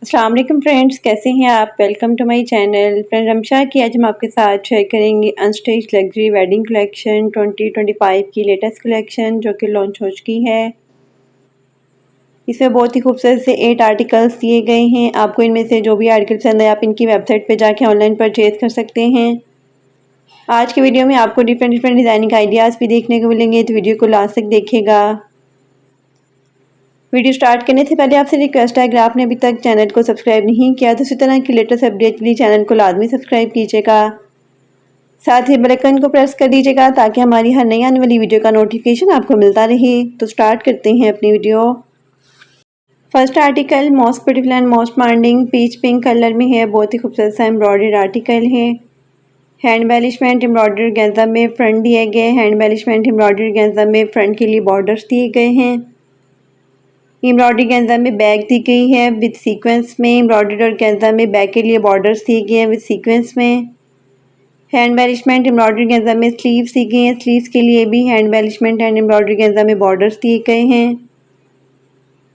अस्सलाम वालेकुम फ्रेंड्स, कैसे हैं आप। Welcome to my channel. Friend Ramsha की आज हम आपके साथ शेयर करेंगे अनस्टिच लग्जरी वेडिंग कलेक्शन 2025 की लेटेस्ट कलेक्शन जो कि लॉन्च हो चुकी है। इसमें बहुत ही खूबसूरत से 8 आर्टिकल्स दिए गए हैं। आपको इनमें से जो भी आर्टिकल पसंद है आप इनकी वेबसाइट पर जाके ऑनलाइन परचेज कर सकते हैं। आज की वीडियो में आपको डिफरेंट डिज़ाइनिंग आइडियाज़ भी देखने को मिलेंगे, तो वीडियो को लास्ट तक देखिएगा। वीडियो स्टार्ट करने से पहले आपसे रिक्वेस्ट है, अगर आपने अभी तक चैनल को सब्सक्राइब नहीं किया तो इसी तरह की लेटेस्ट अपडेट के लिए चैनल को लाजमी सब्सक्राइब कीजिएगा। साथ ही बेल आइकन को प्रेस कर दीजिएगा ताकि हमारी हर नई आने वाली वीडियो का नोटिफिकेशन आपको मिलता रहे। तो स्टार्ट करते हैं अपनी video. First article most beautiful and most demanding peach pink colour में है। बहुत ही खूबसूरत सा एम्ब्रॉयडर्ड आर्टिकल है। हैंड एम्बेलिशमेंट एम्ब्रॉयडर्ड गेंजा में फ्रंट दिए गए। हैंड एम्बेलिशमेंट एम्ब्रॉयडर्ड गेंजा में फ्रंट के लिए बॉर्डर्स दिए गए हैं। एम्ब्रॉयडरी गेंजा में बैक दी गई है विद सीक्वेंस में। एम्ब्रॉयडरी और गेंजा में बैक के लिए बॉर्डर्स दिए गए हैं विद सीक्वेंस में। हैंड एम्बेलिशमेंट एम्ब्रॉयडरी गेंजा में स्लीव्स दी गई हैं। स्लीव्स के लिए भी हैंड एम्बेलिशमेंट एंड एम्ब्रॉयडरी गेंजा में बॉर्डर्स दिए गए हैं।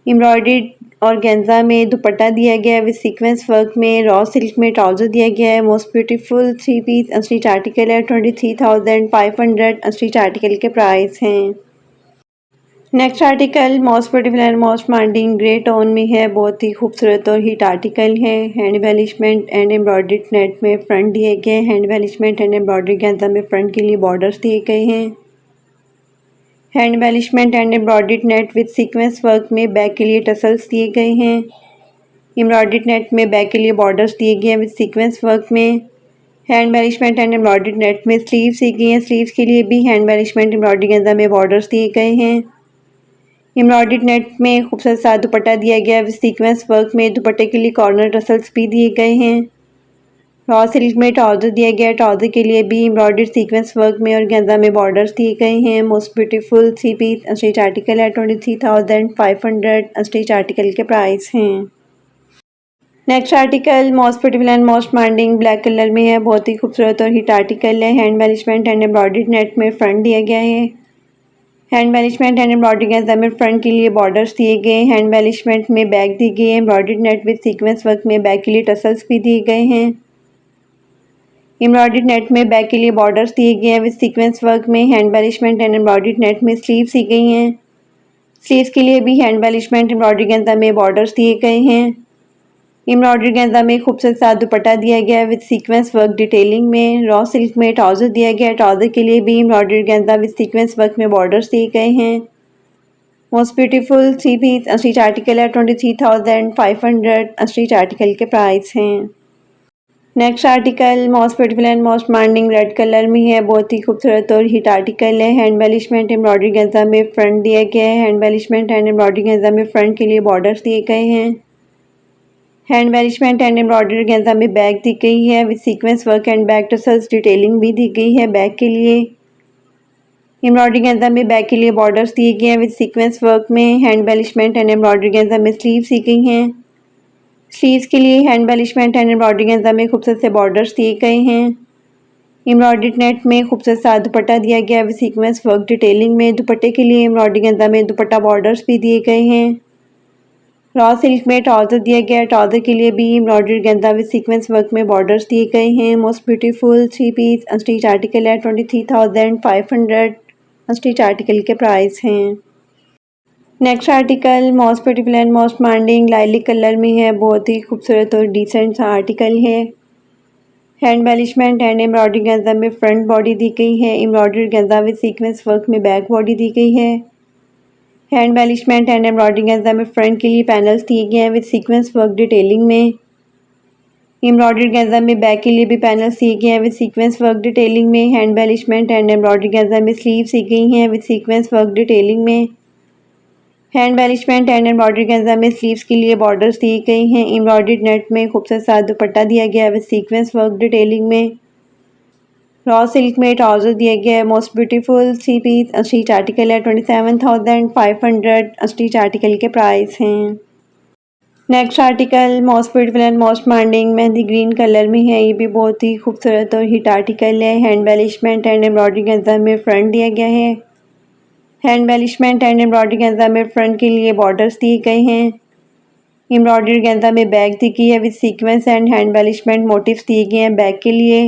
एम्ब्रॉयडरी और गेंजा में दुपट्टा दिया गया है विद सीक्वेंस वर्क में। रॉ सिल्क में ट्राउजर दिया गया है। Most beautiful 3 piece unstitch article है। 23,500 अनस्टिच आर्टिकल के प्राइस हैं। Next article most beautiful and most demanding grey tone में है। बहुत ही खूबसूरत और हिट आर्टिकल है। Hand embellishment and embroidered net में फ्रंट दिए गए। हैंड एम्बेलिशमेंट एंड एम्ब्रॉयडरी गेंजा में फ्रंट के लिए बॉर्डर्स दिए गए हैं। Hand embellishment and embroidered net with sequence work में बैक के लिए टसल्स दिए गए हैं। एम्ब्रॉयडर्ड नेट में बैक के लिए बॉर्डर्स दिए गए हैं विद सीक्वेंस वर्क में। Hand embellishment and embroidered net में स्लीव्स दी गई हैं। स्लीव्स के लिए भी हैंड एम्बेलिशमेंट एम्ब्रॉयडरी गेंजा में बॉर्डर्स दिए गए हैं। एम्ब्रॉयडर्ड नेट में खूबसूरत सा दुपट्टा दिया गया है विद सीक्वेंस वर्क में। दुपट्टे के लिए कॉर्नर टसल्स भी दिए गए हैं। रॉ सिल्क में ट्राउजर दिया गया है। ट्राउजर के लिए भी एम्ब्रॉयडर्ड सीक्वेंस वर्क में और गेंजा में बॉर्डर्स दिए गए हैं। Most beautiful 3 piece unstitch article है। 23,500 अनस्टिच आर्टिकल के प्राइस हैं। Next article most beautiful and most demanding black colour में है। बहुत ही खूबसूरत और हिट आर्टिकल है। Hand embellishment and embroidered net में फ्रंट दिया गया है। हैंड एम्बेलिशमेंट एंड एम्ब्रॉयडरी गेंजा में फ्रंट के लिए बॉर्डर्स दिए गए। हैंड एम्बेलिशमेंट में बैक दी गई है। Embroidered net with sequence work में बैक के लिए टसल्स भी दिए गए हैं। एम्ब्रॉयडर्ड नेट में बैक के लिए बॉर्डर्स दिए गए हैं विद सीक्वेंस वर्क में। Hand embellishment and embroidered net में स्लीव्स दी गई हैं। स्लीव्स के लिए भी हैंड एम्बेलिशमेंट एम्ब्रॉयडरी गेंजा में बॉर्डर्स दिए गए हैं। एम्ब्रॉयडरी गेंजा में खूबसूरत सा दुपट्टा दिया गया है विद सीक्वेंस वर्क डिटेलिंग में। रॉ सिल्क में ट्राउजर दिया गया है। ट्राउजर के लिए भी एम्ब्रॉयडरी गेंजा विद सीक्वेंस वर्क में बॉर्डर्स दिए गए हैं। Most beautiful 3 piece unstitch article है। 23,500 अनस्टिच आर्टिकल के प्राइस हैं। Next article most beautiful and most demanding red colour में है। बहुत ही खूबसूरत और हिट आर्टिकल है। हैंड एम्बेलिशमेंट एम्ब्रॉयडरी गेंजा में फ्रंट दिया गया है। हैंड एम्बेलिशमेंट एंड एम्ब्रॉयडरी गेंजा में फ्रंट के लिए बॉर्डर्स दिए गए हैं। हैंड एम्बेलिशमेंट एंड एम्ब्रॉयडरी गेंजा में बैक दी गई है with sequence work and back tassels detailing भी दी गई है बैक के लिए। एम्ब्रॉयडरी गेंजा में बैक के लिए बॉर्डर्स दिए गए हैं विद सीक्वेंस वर्क में। हैंड एम्बेलिशमेंट एंड एम्ब्रॉयडरी गेंजा में स्लीव्स दी गई हैं। स्लीव्स के लिए हैंड एम्बेलिशमेंट एंड एम्ब्रॉयडरी गेंजा में खूबसूरत से बॉर्डर्स दिए गए हैं। एम्ब्रॉयडर्ड नेट में खूबसूरत सा दुपट्टा दिया गया है विद सीक्वेंस वर्क डिटेलिंग में। दुपट्टे के लिए एम्ब्रॉयडरी गेंजा में दुपट्टा बॉर्डर्स भी दिए गए हैं। रॉ सिल्क में ट्राउजर दिया गया है। ट्राउजर के लिए भी एम्ब्रॉयडरी गेंजा विद सीक्वेंस वर्क में बॉर्डर्स दिए गए हैं। Most beautiful 3 piece unstitch article है। 23,500 अनस्टिच आर्टिकल के प्राइस हैं। Next article most beautiful and most demanding lilac colour में है। बहुत ही खूबसूरत और डिसेंट सा आर्टिकल है। हैंड एम्बेलिशमेंट एंड एम्ब्रॉयडरी गेंजा में फ्रंट बॉडी दी गई है। एम्ब्रॉयडरी गेंजा विद सीक्वेंस वर्क में बैक बॉडी दी गई है। हैंड एम्बेलिशमेंट एंड एम्ब्रॉयडरी गेंजा में फ्रंट के लिए पैनल्स दिए गए हैं विद सीक्वेंस वर्क डिटेलिंग में। एम्ब्रॉयडरी गेंजा में बैक के लिए भी पैनल्स दिए गए हैं विद सीक्वेंस वर्क डिटेलिंग में। हैंड एम्बेलिशमेंट एंड एम्ब्रॉयडरी गेंजा में स्लीव्स दी गई हैं विद सीक्वेंस वर्क डिटेलिंग में। हैंड एम्बेलिशमेंट एंड एम्ब्रॉयडरी गेंजा में स्लीव्स के लिए बॉर्डर्स दिए गए हैं। एम्ब्रॉयडर्ड नेट में खूबसूरत सा दुपट्टा दिया गया है विद सीक्वेंस वर्क डिटेलिंग में। रॉ सिल्क में ट्राउजर दिया गया है। Most beautiful 3 piece unstitch article है। 27,500 अनस्टिच आर्टिकल के प्राइस हैं। Next article most beautiful and most demanding mehndi green colour में है। ये भी बहुत ही खूबसूरत और हिट आर्टिकल है। हैंड एम्बेलिशमेंट एंड एम्ब्रॉयडरी गेंजा में फ्रंट दिया गया है। हैंड एम्बेलिशमेंट एंड एम्ब्रॉयडरी गेंजा में फ्रंट के लिए बॉर्डर्स दिए गए हैं। एम्ब्रॉयडरी गेंदा में बैग दी गई है with sequence and hand embellishment motifs दिए गए हैं बैग के लिए।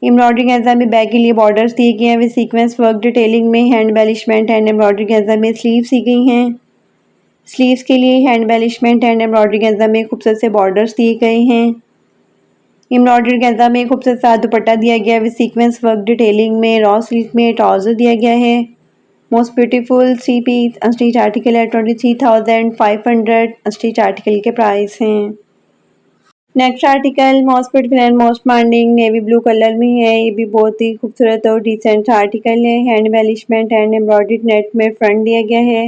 एम्ब्रॉयडरी गेंदा में बैग के लिए बॉर्डर्स दिए गए हैं विद सीक्वेंस वर्क डिटेलिंग में हैंड एम्बेलिशमेंट एंड एम्ब्रॉयडरी गेंदा में स्लीव्स दी गई हैं। स्लीव्स के लिए हैंड एम्बेलिशमेंट एंड एम्ब्रॉयडरी गेंदा में खूबसूरत से बॉर्डर्स दिए गए हैं। एम्ब्रॉयडरी गेंदा में खूबसूरत सा दुपट्टा दिया गया है विद सीक्वेंस वर्क डिटेलिंग में रॉ सिल्क में ट्राउजर दिया गया है। Most beautiful 3 piece unstitch article है 23,500 अनस्टिच आर्टिकल के प्राइस हैं। Next article most beautiful and most demanding navy blue colour में है। ये भी बहुत ही खूबसूरत और डिसेंट आर्टिकल है। Hand embellishment and embroidery net में फ्रंट दिया गया है।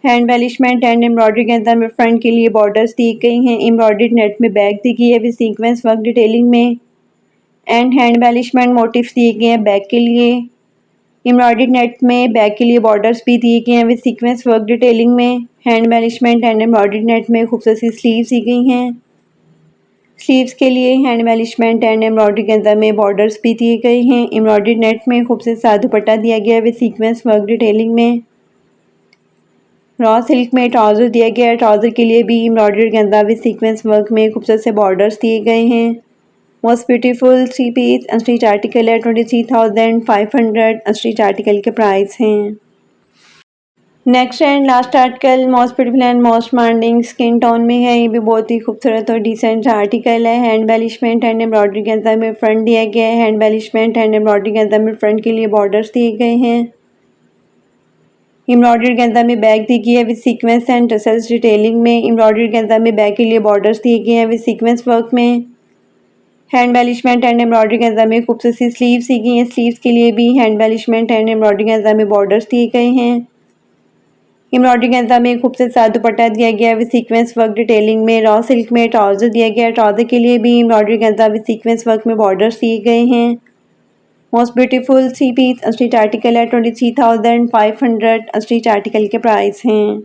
हैंड एम्बेलिशमेंट एंड एम्ब्रॉयडरी के अंदर में फ्रंट के लिए बॉर्डर्स दी गई हैं। एम्ब्रॉयडरी नेट में बैक दी गई है विद सीक्वेंस वर्क डिटेलिंग में एंड हैंड एम्बेलिशमेंट मोटिव्स दिए गए हैं बैक के लिए। एम्ब्रॉयडरी नेट में बैक के लिए बॉर्डर्स भी दिए गए हैं विद सीक्वेंस वर्क डिटेलिंग में hand embellishment and embroidery net में खूबसूरत सी स्लीव्स दी गई हैं। स्लीव्स के लिए हैंड एम्बेलिशमेंट एंड एम्ब्रॉयडरी के अंदर में बॉर्डर्स भी दिए गए हैं। एम्ब्रॉयडरी नेट में खूबसूरत सा दुपट्टा दिया गया है विद सीक्वेंस वर्क डिटेलिंग में। रॉ सिल्क में ट्राउज़र दिया गया है। ट्राउज़र के लिए भी एम्ब्रॉयडरी के अंदर विद सीक्वेंस वर्क में खूबसूरत से बॉर्डर्स दिए गए हैं। Most beautiful 3 piece unstitch article है 23,500 अनस्टिच आर्टिकल के प्राइस हैं। Next and last article most beautiful and most demanding skin tone में है। ये भी बहुत ही खूबसूरत और डिसेंट आर्टिकल है। हैंड एम्बेलिशमेंट एंड एम्ब्रॉयडरी के अंदर में फ्रंट दिया गया है। हैंड एम्बेलिशमेंट एंड एम्ब्रॉयडरी के अंदर में फ्रंट के लिए बॉर्डर्स दिए गए हैं। एम्ब्रॉयडरी के अंदर में बैग दी गई है with sequence and tassels detailing में। एम्ब्रॉयडरी के अंदर में बैग के लिए बॉर्डर्स दिए गए हैं विद सीक्वेंस वर्क में। हैंड एम्बेलिशमेंट एंड एम्ब्रॉयडरी के अंदर में खूबसूरत सी स्लीव्स दी गई हैं। स्लीव्स के लिए भी हैंड एम्बेलिशमेंट एंड एम्ब्रॉयडरी के अंदर में बॉर्डर्स दिए गए हैं। एम्ब्रॉयडरी के अंदर में खूबसूरत सा दुपट्टा दिया गया है विद सीक्वेंस वर्क डिटेलिंग में। रॉ सिल्क में ट्राउजर दिया गया है। ट्राउजर के लिए भी एम्ब्रॉयडरी के अंदर विद सीक्वेंस वर्क में बॉर्डर्स दिए गए हैं। Most beautiful 3 piece unstitch article है 23,500 अनस्टिच आर्टिकल के प्राइस हैं।